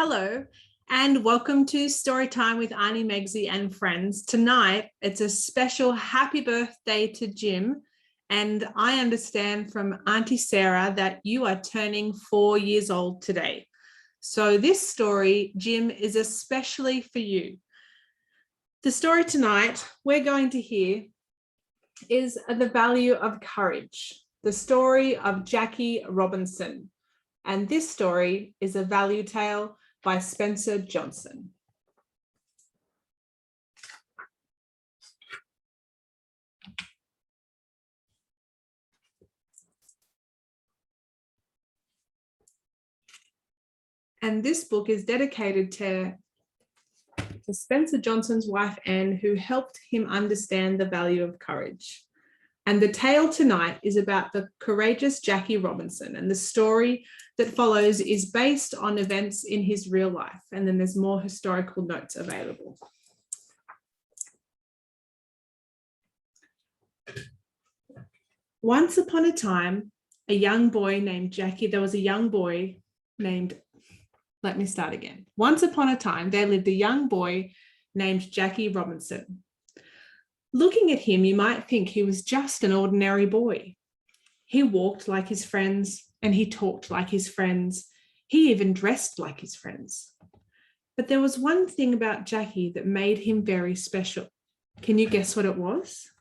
Hello, and welcome to Storytime with Auntie Megsy and friends. Tonight, it's a special happy birthday to Jim, and I understand from Auntie Sarah that you are turning 4 years old today. So this story, Jim, is especially for you. The story tonight we're going to hear is The Value of Courage, the story of Jackie Robinson. And this story is a value tale by Spencer Johnson. And this book is dedicated to Spencer Johnson's wife, Anne, who helped him understand the value of courage. And the tale tonight is about the courageous Jackie Robinson, and the story that follows is based on events in his real life. And then there's more historical notes available. Once upon a time, a young boy named Jackie, there was a young boy named, let me start again. Once upon a time, there lived a young boy named Jackie Robinson. Looking at him, you might think he was just an ordinary boy. He walked like his friends and he talked like his friends. He even dressed like his friends. But there was one thing about Jackie that made him very special. Can you guess what it was?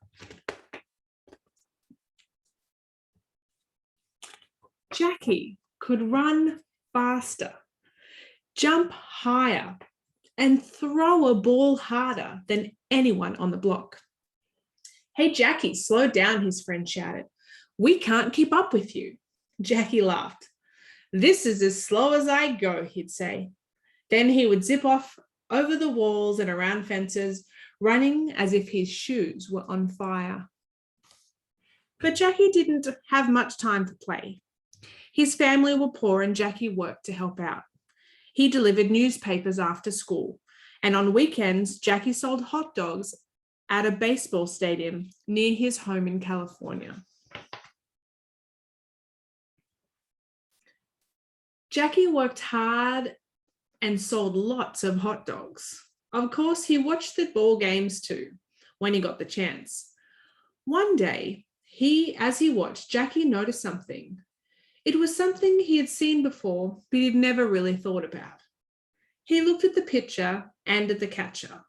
Jackie could run faster, jump higher, and throw a ball harder than anyone on the block. "Hey, Jackie, slow down," his friend shouted. "We can't keep up with you." Jackie laughed. "This is as slow as I go," he'd say. Then he would zip off over the walls and around fences, running as if his shoes were on fire. But Jackie didn't have much time to play. His family were poor and Jackie worked to help out. He delivered newspapers after school, and on weekends, Jackie sold hot dogs at a baseball stadium near his home in California. Jackie worked hard and sold lots of hot dogs. Of course, he watched the ball games too, when he got the chance. One day, as he watched, Jackie noticed something. It was something he had seen before, but he'd never really thought about. He looked at the pitcher and at the catcher.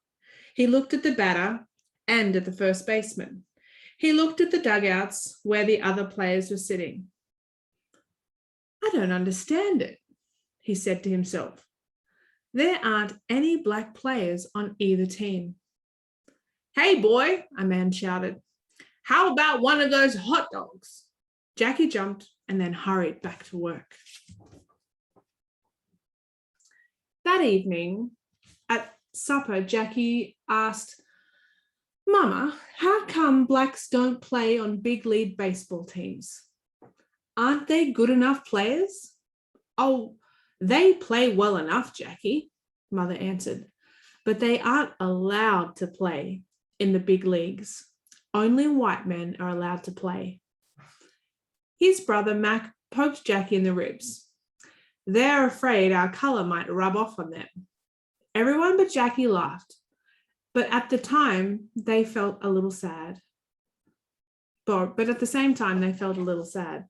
He looked at the batter and at the first baseman. He looked at the dugouts where the other players were sitting. "I don't understand it," he said to himself. "There aren't any black players on either team." "Hey, boy," a man shouted. "How about one of those hot dogs?" Jackie jumped and then hurried back to work. That evening at supper, Jackie asked, "Mama, how come blacks don't play on big league baseball teams? Aren't they good enough players?" "Oh, they play well enough, Jackie," Mother answered, "but they aren't allowed to play in the big leagues. Only white men are allowed to play." His brother Mac poked Jackie in the ribs. "They're afraid our color might rub off on them." Everyone but Jackie laughed. But at the time, they felt a little sad. But at the same time, they felt a little sad.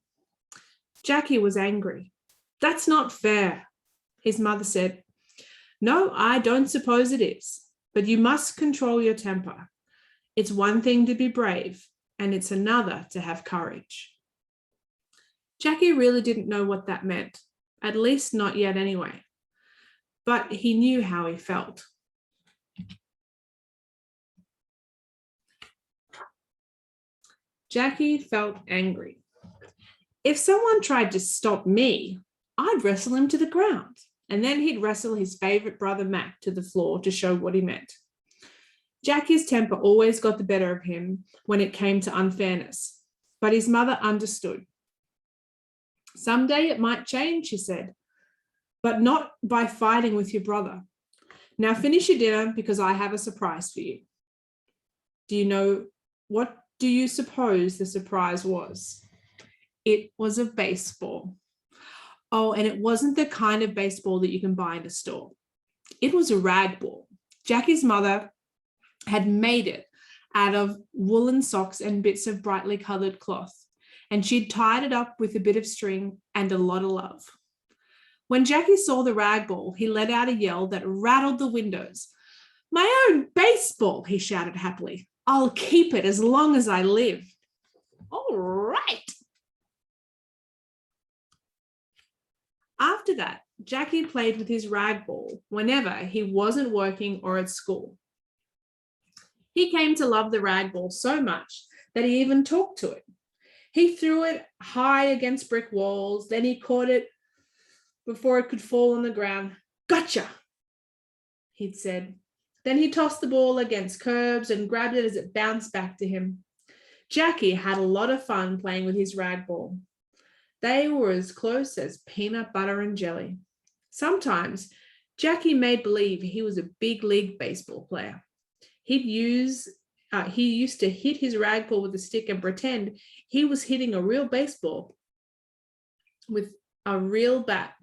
Jackie was angry. "That's not fair," his mother said. "No, I don't suppose it is, but you must control your temper. It's one thing to be brave, and it's another to have courage." Jackie really didn't know what that meant, at least not yet anyway. But he knew how he felt. Jackie felt angry. "If someone tried to stop me, I'd wrestle him to the ground." And then he'd wrestle his favorite brother Mac to the floor to show what he meant. Jackie's temper always got the better of him when it came to unfairness, but his mother understood. "Someday it might change," she said, "but not by fighting with your brother. Now finish your dinner because I have a surprise for you." What do you suppose the surprise was? It was a baseball. Oh, and it wasn't the kind of baseball that you can buy in a store. It was a rag ball. Jackie's mother had made it out of woolen socks and bits of brightly colored cloth, and she'd tied it up with a bit of string and a lot of love. When Jackie saw the rag ball, he let out a yell that rattled the windows. "My own baseball," he shouted happily. "I'll keep it as long as I live." All right. After that, Jackie played with his rag ball whenever he wasn't working or at school. He came to love the rag ball so much that he even talked to it. He threw it high against brick walls, then he caught it before it could fall on the ground. "Gotcha," he'd said. Then he tossed the ball against curbs and grabbed it as it bounced back to him. Jackie had a lot of fun playing with his rag ball. They were as close as peanut butter and jelly. Sometimes Jackie made believe he was a big league baseball player. He used to hit his rag ball with a stick and pretend he was hitting a real baseball with a real bat.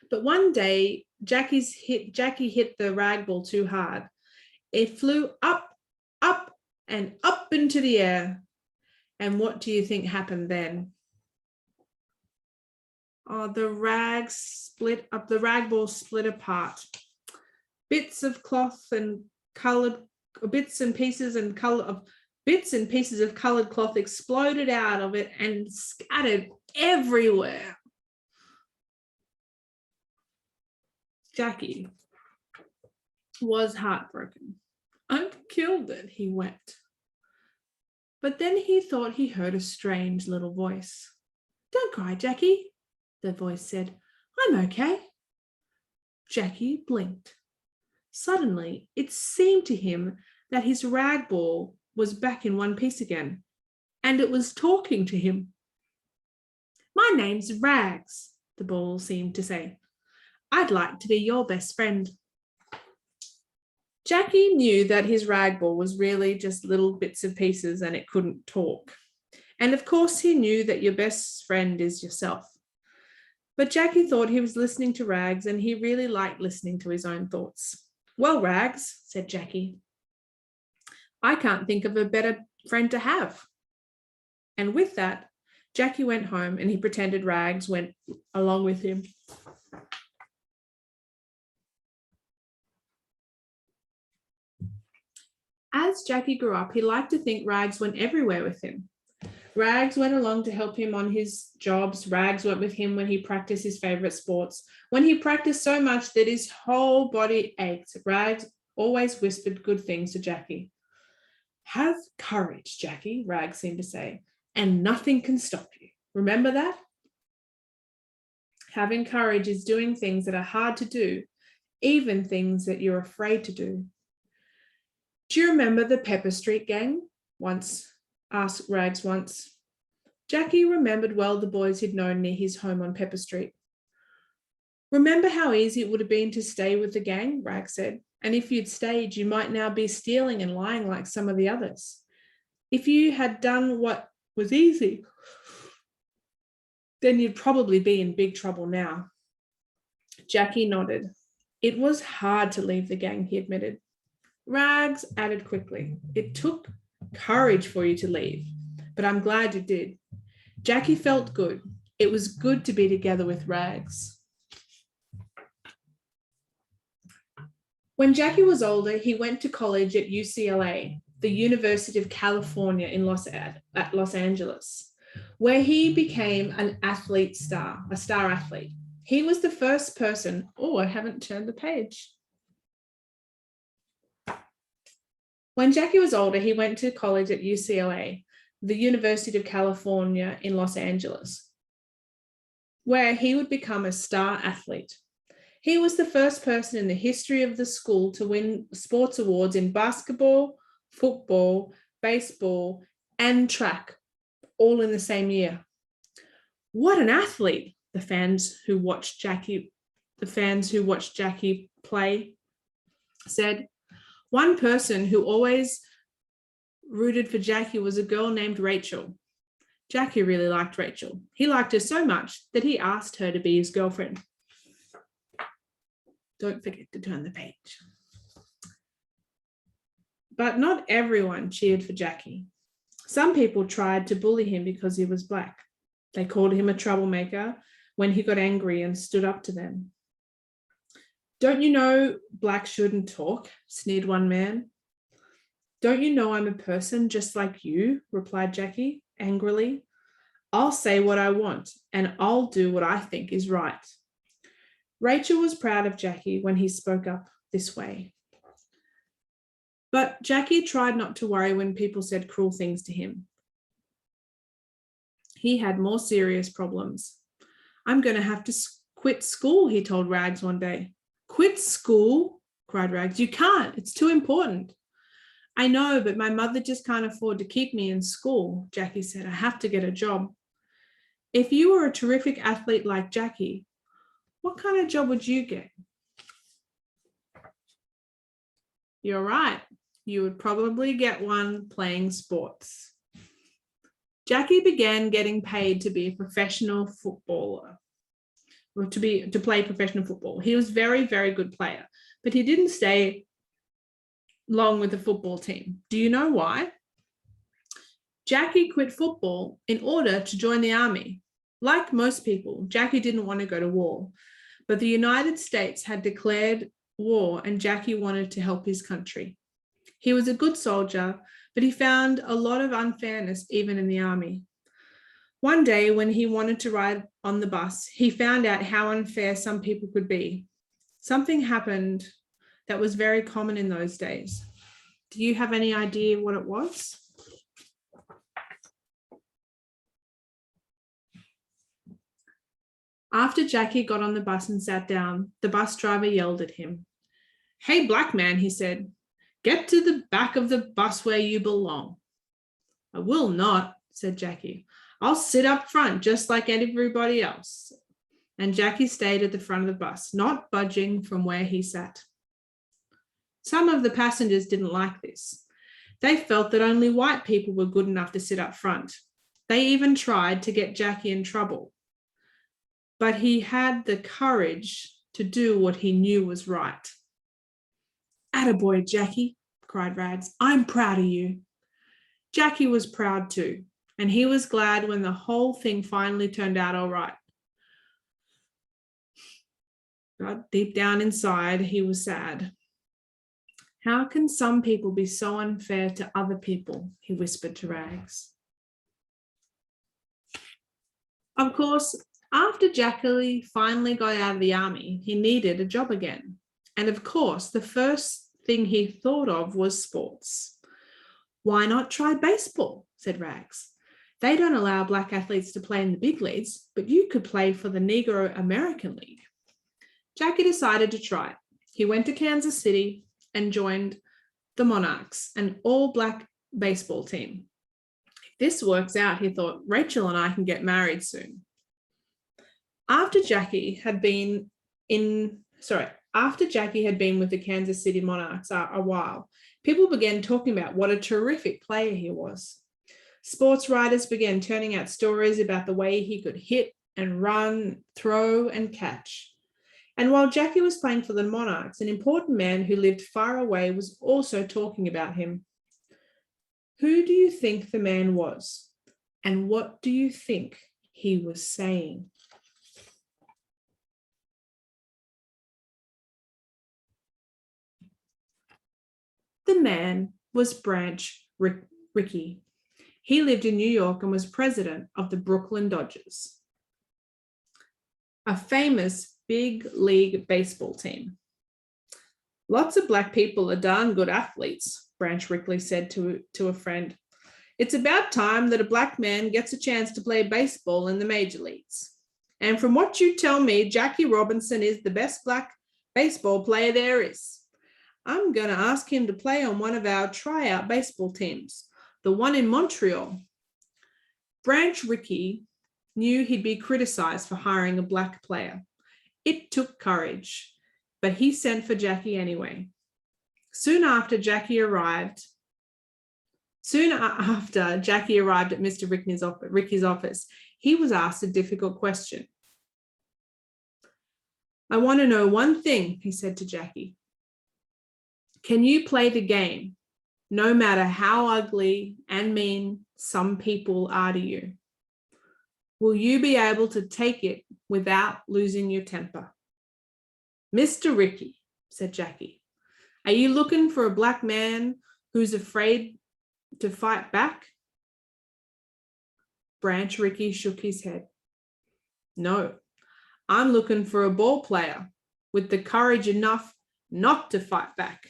But one day, Jackie hit the rag ball too hard. It flew up, up, and up into the air. And what do you think happened then? Oh, the rag ball split apart. Bits and pieces of colored cloth exploded out of it and scattered everywhere. Jackie was heartbroken. "I've killed it," he wept. But then he thought he heard a strange little voice. "Don't cry, Jackie," the voice said. "I'm okay." Jackie blinked. Suddenly, it seemed to him that his rag ball was back in one piece again, and it was talking to him. "My name's Rags," the ball seemed to say. "I'd like to be your best friend." Jackie knew that his rag ball was really just little bits of pieces and it couldn't talk. And of course, he knew that your best friend is yourself. But Jackie thought he was listening to Rags, and he really liked listening to his own thoughts. "Well, Rags," said Jackie, "I can't think of a better friend to have." And with that, Jackie went home and he pretended Rags went along with him. As Jackie grew up, he liked to think Rags went everywhere with him. Rags went along to help him on his jobs. Rags went with him when he practiced his favorite sports. When he practiced so much that his whole body ached, Rags always whispered good things to Jackie. "Have courage, Jackie," Rags seemed to say, "and nothing can stop you. Remember that?" Having courage is doing things that are hard to do, even things that you're afraid to do. "Do you remember the Pepper Street gang?" asked Rags once. Jackie remembered well the boys he'd known near his home on Pepper Street. "Remember how easy it would have been to stay with the gang?" Rags said. "And if you'd stayed, you might now be stealing and lying like some of the others. If you had done what was easy, then you'd probably be in big trouble now." Jackie nodded. "It was hard to leave the gang," he admitted. Rags added quickly, "It took courage for you to leave, but I'm glad you did." Jackie felt good. It was good to be together with Rags. When Jackie was older, he went to college at UCLA, the University of California in Los Angeles, where he became a star athlete. He was the first person, I haven't turned the page. When Jackie was older, he went to college at UCLA, the University of California in Los Angeles, where he would become a star athlete. He was the first person in the history of the school to win sports awards in basketball, football, baseball, and track, all in the same year. "What an athlete," the fans who watched Jackie play said. One person who always rooted for Jackie was a girl named Rachel. Jackie really liked Rachel. He liked her so much that he asked her to be his girlfriend. Don't forget to turn the page. But not everyone cheered for Jackie. Some people tried to bully him because he was black. They called him a troublemaker when he got angry and stood up to them. Don't you know blacks shouldn't talk? Sneered one man. Don't you know I'm a person just like you? Replied Jackie angrily. I'll say what I want and I'll do what I think is right. Rachel was proud of Jackie when he spoke up this way. But Jackie tried not to worry when people said cruel things to him. He had more serious problems. I'm going to have to quit school, he told Rags one day. Quit school? Cried Rags. You can't. It's too important. I know, but my mother just can't afford to keep me in school, Jackie said. I have to get a job. If you were a terrific athlete like Jackie, what kind of job would you get? You're right. You would probably get one playing sports. Jackie began getting paid to be a professional footballer, or to play professional football. He was a very, very good player, but he didn't stay long with the football team. Do you know why? Jackie quit football in order to join the army. Like most people, Jackie didn't want to go to war, but the United States had declared war and Jackie wanted to help his country. He was a good soldier, but he found a lot of unfairness even in the army. One day when he wanted to ride on the bus, he found out how unfair some people could be. Something happened that was very common in those days. Do you have any idea what it was? After Jackie got on the bus and sat down, the bus driver yelled at him. Hey, black man, he said, get to the back of the bus where you belong. I will not, said Jackie. I'll sit up front just like everybody else. And Jackie stayed at the front of the bus, not budging from where he sat. Some of the passengers didn't like this. They felt that only white people were good enough to sit up front. They even tried to get Jackie in trouble. But he had the courage to do what he knew was right. Attaboy, Jackie, cried Rags. I'm proud of you. Jackie was proud too, and he was glad when the whole thing finally turned out all right. But deep down inside, he was sad. How can some people be so unfair to other people? He whispered to Rags. Of course, after Jackie finally got out of the army, he needed a job again. And of course, the first thing he thought of was sports. Why not try baseball? Said Rags. They don't allow black athletes to play in the big leagues, but you could play for the Negro American League. Jackie decided to try it. He went to Kansas City and joined the Monarchs, an all-black baseball team. If this works out, he thought, Rachel and I can get married soon. After Jackie had been with the Kansas City Monarchs a while, people began talking about what a terrific player he was. Sports writers began turning out stories about the way he could hit and run, throw and catch. And while Jackie was playing for the Monarchs, an important man who lived far away was also talking about him. Who do you think the man was? And what do you think he was saying? The man was Branch Rickey. He lived in New York and was president of the Brooklyn Dodgers, a famous big league baseball team. Lots of black people are darn good athletes, Branch Rickey said to a friend. It's about time that a black man gets a chance to play baseball in the major leagues. And from what you tell me, Jackie Robinson is the best black baseball player there is. I'm going to ask him to play on one of our tryout baseball teams, the one in Montreal. Branch Rickey knew he'd be criticized for hiring a black player. It took courage, but he sent for Jackie anyway. Soon after Jackie arrived, Soon after Jackie arrived at Mr. Ricky's office, he was asked a difficult question. I want to know one thing, he said to Jackie. Can you play the game, no matter how ugly and mean some people are to you? Will you be able to take it without losing your temper? Mr. Ricky, said Jackie, are you looking for a black man who's afraid to fight back? Branch Ricky shook his head. No, I'm looking for a ball player with the courage enough not to fight back.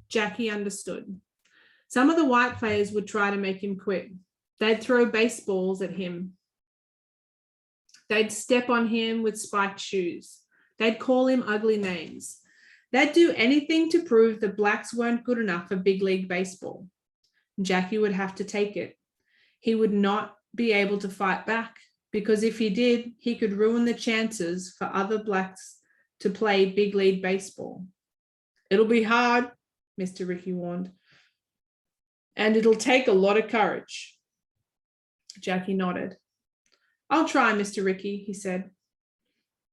Jackie understood. Some of the white players would try to make him quit. They'd throw baseballs at him. They'd step on him with spiked shoes. They'd call him ugly names. They'd do anything to prove that blacks weren't good enough for big league baseball. Jackie would have to take it. He would not be able to fight back because if he did, he could ruin the chances for other blacks to play big league baseball. It'll be hard, Mr. Ricky warned, and it'll take a lot of courage. Jackie nodded. I'll try, Mr. Ricky, he said.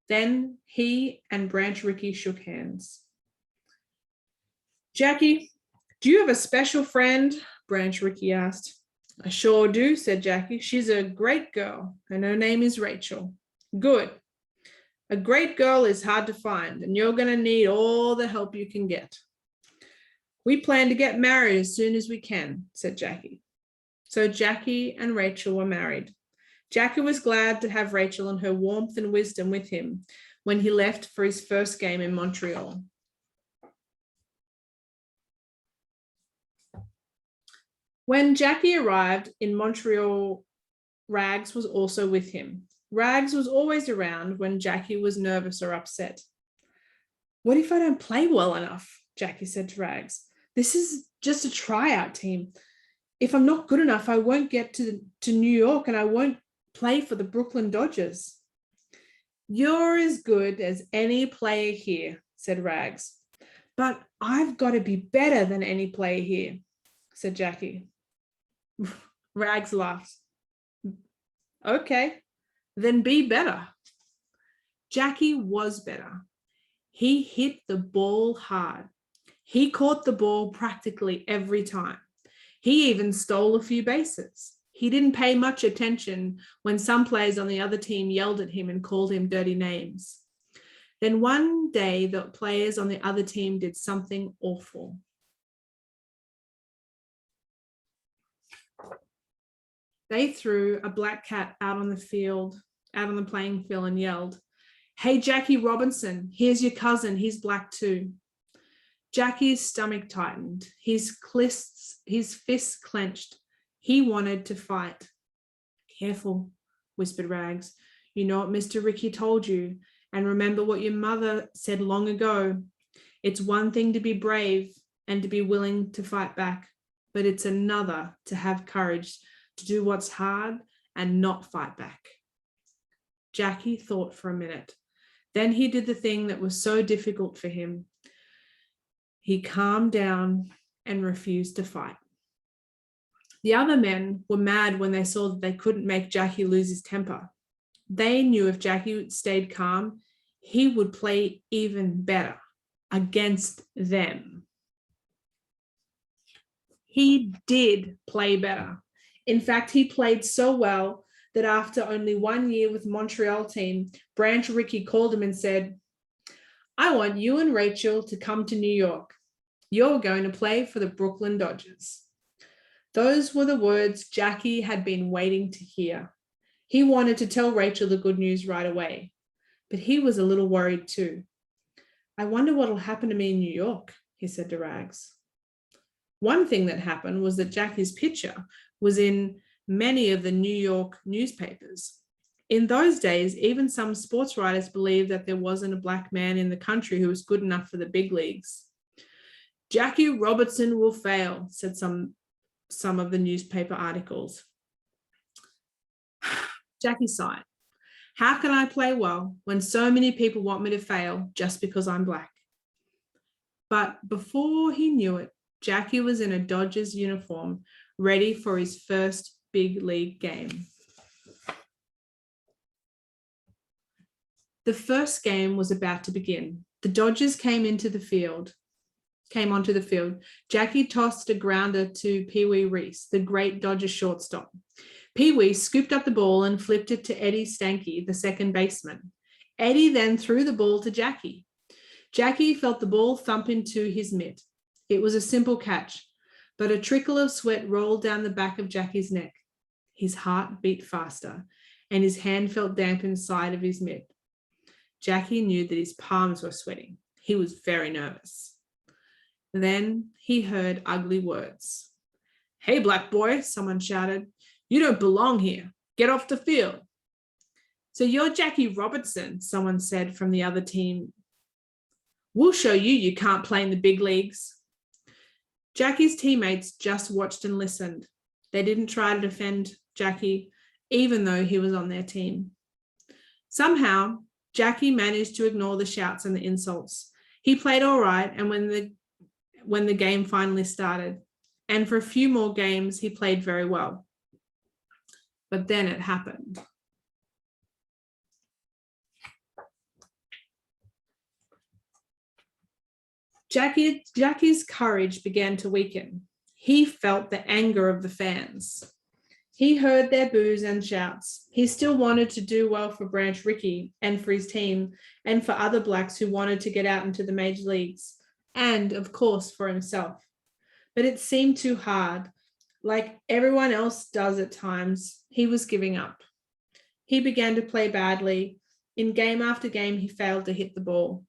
Then he and Branch Ricky shook hands. Jackie, do you have a special friend? Branch Ricky asked. I sure do, said Jackie. She's a great girl, and her name is Rachel. Good. A great girl is hard to find, and you're going to need all the help you can get. We plan to get married as soon as we can, said Jackie. So Jackie and Rachel were married. Jackie was glad to have Rachel and her warmth and wisdom with him when he left for his first game in Montreal. When Jackie arrived in Montreal, Rags was also with him. Rags was always around when Jackie was nervous or upset. What if I don't play well enough? Jackie said to Rags. This is just a tryout team. If I'm not good enough, I won't get to New York and I won't play for the Brooklyn Dodgers. You're as good as any player here, said Rags. But I've got to be better than any player here, said Jackie. Rags laughed. Okay, then be better. Jackie was better. He hit the ball hard. He caught the ball practically every time. He even stole a few bases. He didn't pay much attention when some players on the other team yelled at him and called him dirty names. Then one day, the players on the other team did something awful. They threw a black cat out on the playing field and yelled, "Hey, Jackie Robinson, here's your cousin. He's black too." Jackie's stomach tightened. His fists clenched. He wanted to fight. Careful, whispered Rags. You know what Mr. Ricky told you, and remember what your mother said long ago. It's one thing to be brave and to be willing to fight back, but it's another to have courage to do what's hard and not fight back. Jackie thought for a minute. Then he did the thing that was so difficult for him. He calmed down and refused to fight. The other men were mad when they saw that they couldn't make Jackie lose his temper. They knew if Jackie stayed calm, he would play even better against them. He did play better. In fact, he played so well that after only 1 year with Montreal team, Branch Ricky called him and said, I want you and Rachel to come to New York. You're going to play for the Brooklyn Dodgers. Those were the words Jackie had been waiting to hear. He wanted to tell Rachel the good news right away, but he was a little worried too. I wonder what will happen to me in New York, he said to Rags. One thing that happened was that Jackie's picture was in many of the New York newspapers. In those days, even some sports writers believed that there wasn't a black man in the country who was good enough for the big leagues. Jackie Robinson will fail, said some of the newspaper articles. Jackie sighed. How can I play well when so many people want me to fail just because I'm black? But before he knew it, Jackie was in a Dodgers uniform, ready for his first big league game. The first game was about to begin. The Dodgers came onto the field. Jackie tossed a grounder to Pee Wee Reese, the great Dodger shortstop. Pee Wee scooped up the ball and flipped it to Eddie Stanky, the second baseman. Eddie then threw the ball to Jackie. Jackie felt the ball thump into his mitt. It was a simple catch, but a trickle of sweat rolled down the back of Jackie's neck. His heart beat faster, and his hand felt damp inside of his mitt. Jackie knew that his palms were sweating. He was very nervous. Then he heard ugly words. "Hey, black boy," someone shouted. "You don't belong here. Get off the field." "So you're Jackie Robinson," someone said from the other team. "We'll show you can't play in the big leagues." Jackie's teammates just watched and listened. They didn't try to defend Jackie, even though he was on their team. Somehow, Jackie managed to ignore the shouts and the insults. He played all right, and when the game finally started, and for a few more games, he played very well. But then it happened. Jackie's courage began to weaken. He felt the anger of the fans. He heard their boos and shouts. He still wanted to do well for Branch Rickey and for his team and for other blacks who wanted to get out into the major leagues, and of course for himself. But it seemed too hard. Like everyone else does at times, he was giving up. He began to play badly. In game after game, he failed to hit the ball.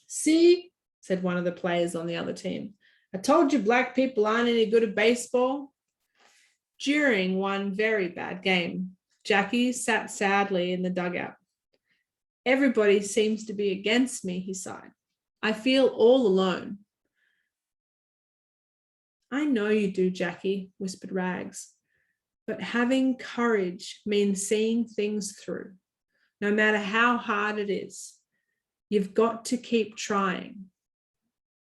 "See," said one of the players on the other team, "I told you black people aren't any good at baseball." During one very bad game, Jackie sat sadly in the dugout. "Everybody seems to be against me," he sighed. "I feel all alone." "I know you do, Jackie," whispered Rags, "but having courage means seeing things through, no matter how hard it is. You've got to keep trying.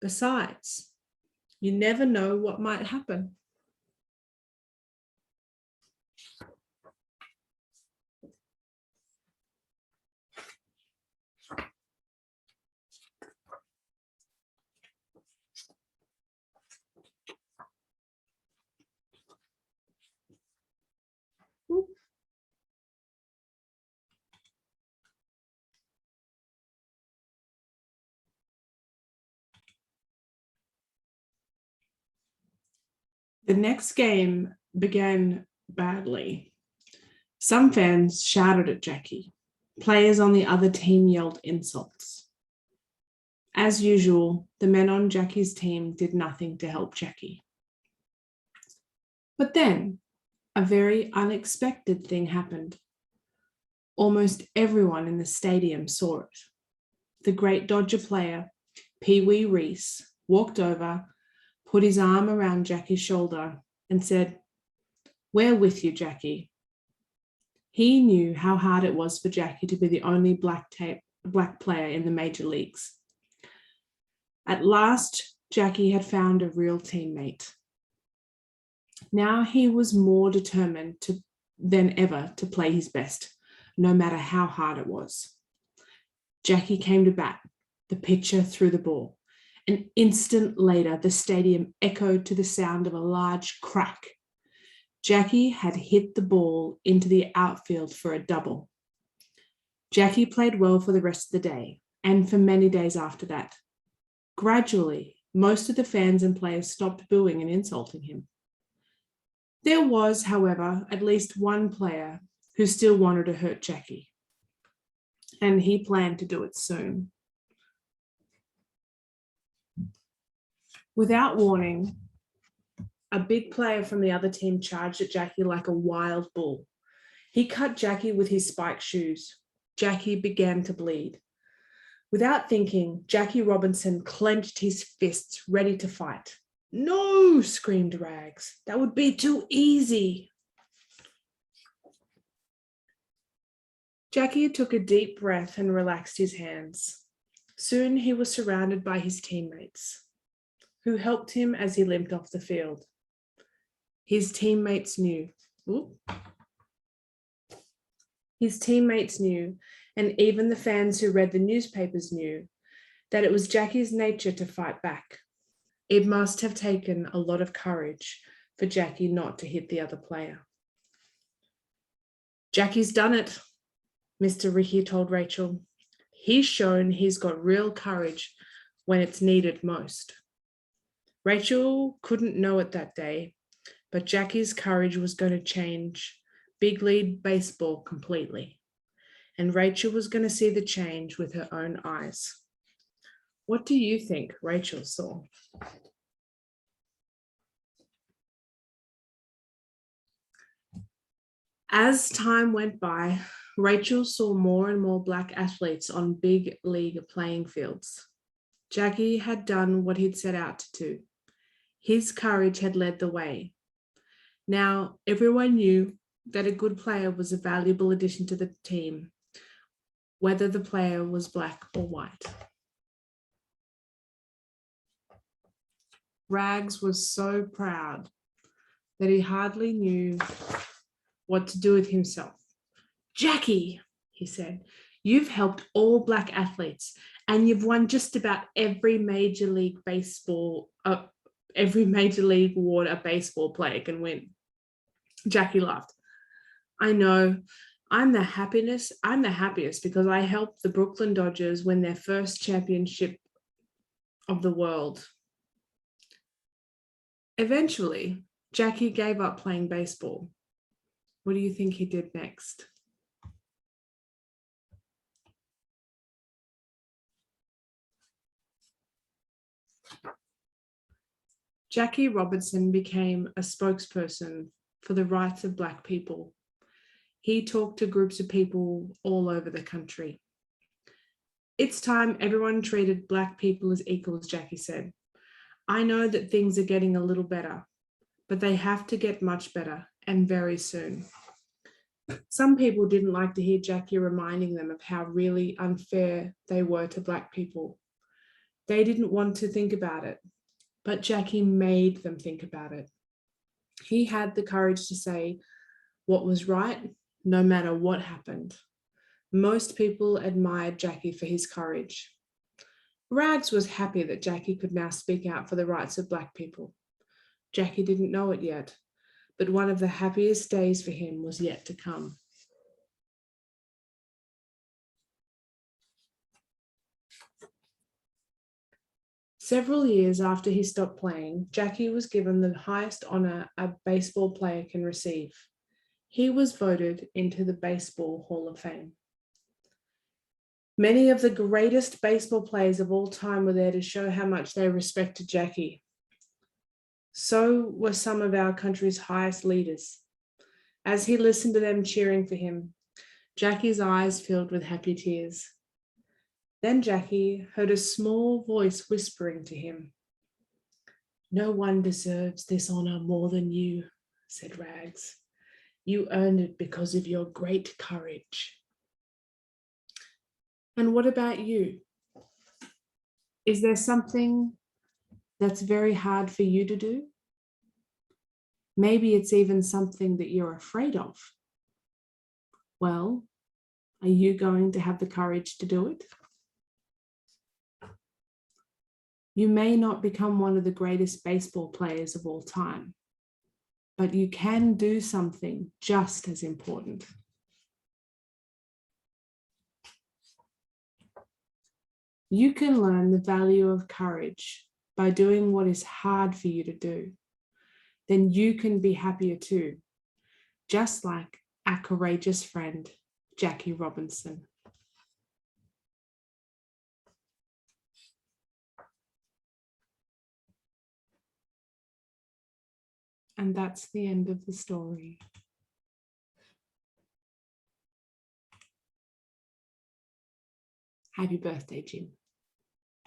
Besides, you never know what might happen." The next game began badly. Some fans shouted at Jackie. Players on the other team yelled insults. As usual, the men on Jackie's team did nothing to help Jackie. But then, a very unexpected thing happened. Almost everyone in the stadium saw it. The great Dodger player, Pee Wee Reese, walked over, put his arm around Jackie's shoulder, and said, "We're with you, Jackie." He knew how hard it was for Jackie to be the only black player in the major leagues. At last, Jackie had found a real teammate. Now he was more determined than ever to play his best, no matter how hard it was. Jackie came to bat. The pitcher threw the ball. An instant later, the stadium echoed to the sound of a large crack. Jackie had hit the ball into the outfield for a double. Jackie played well for the rest of the day and for many days after that. Gradually, most of the fans and players stopped booing and insulting him. There was, however, at least one player who still wanted to hurt Jackie, and he planned to do it soon. Without warning, a big player from the other team charged at Jackie like a wild bull. He cut Jackie with his spiked shoes. Jackie began to bleed. Without thinking, Jackie Robinson clenched his fists, ready to fight. "No," screamed Rags. "That would be too easy." Jackie took a deep breath and relaxed his hands. Soon he was surrounded by his teammates, who helped him as he limped off the field. His teammates knew, and even the fans who read the newspapers knew, that it was Jackie's nature to fight back. It must have taken a lot of courage for Jackie not to hit the other player. Jackie's done it, Mr. Ricky told Rachel. He's shown he's got real courage when it's needed most. Rachel couldn't know it that day, but Jackie's courage was going to change big league baseball completely, and Rachel was going to see the change with her own eyes. What do you think Rachel saw? As time went by, Rachel saw more and more Black athletes on big league playing fields. Jackie had done what he'd set out to do. His courage had led the way. Now, everyone knew that a good player was a valuable addition to the team, whether the player was Black or white. Rags was so proud that he hardly knew what to do with himself. Jackie, he said, you've helped all Black athletes and you've won just about every major league award a baseball player can win. Jackie laughed. I know, I'm the happiest because I helped the Brooklyn Dodgers win their first championship of the world. Eventually, Jackie gave up playing baseball. What do you think he did next? Jackie Robinson became a spokesperson for the rights of Black people. He talked to groups of people all over the country. It's time everyone treated Black people as equals, Jackie said. I know that things are getting a little better, but they have to get much better, and very soon. Some people didn't like to hear Jackie reminding them of how really unfair they were to Black people. They didn't want to think about it, but Jackie made them think about it. He had the courage to say what was right, no matter what happened. Most people admired Jackie for his courage. Rags was happy that Jackie could now speak out for the rights of Black people. Jackie didn't know it yet, but one of the happiest days for him was yet to come. Several years after he stopped playing, Jackie was given the highest honor a baseball player can receive. He was voted into the Baseball Hall of Fame. Many of the greatest baseball players of all time were there to show how much they respected Jackie. So were some of our country's highest leaders. As he listened to them cheering for him, Jackie's eyes filled with happy tears. Then Jackie heard a small voice whispering to him. No one deserves this honor more than you, said Rags. You earned it because of your great courage. And what about you? Is there something that's very hard for you to do? Maybe it's even something that you're afraid of. Well, are you going to have the courage to do it? You may not become one of the greatest baseball players of all time, but you can do something just as important. You can learn the value of courage by doing what is hard for you to do. Then you can be happier too, just like our courageous friend, Jackie Robinson. And that's the end of the story. Happy birthday, Jim.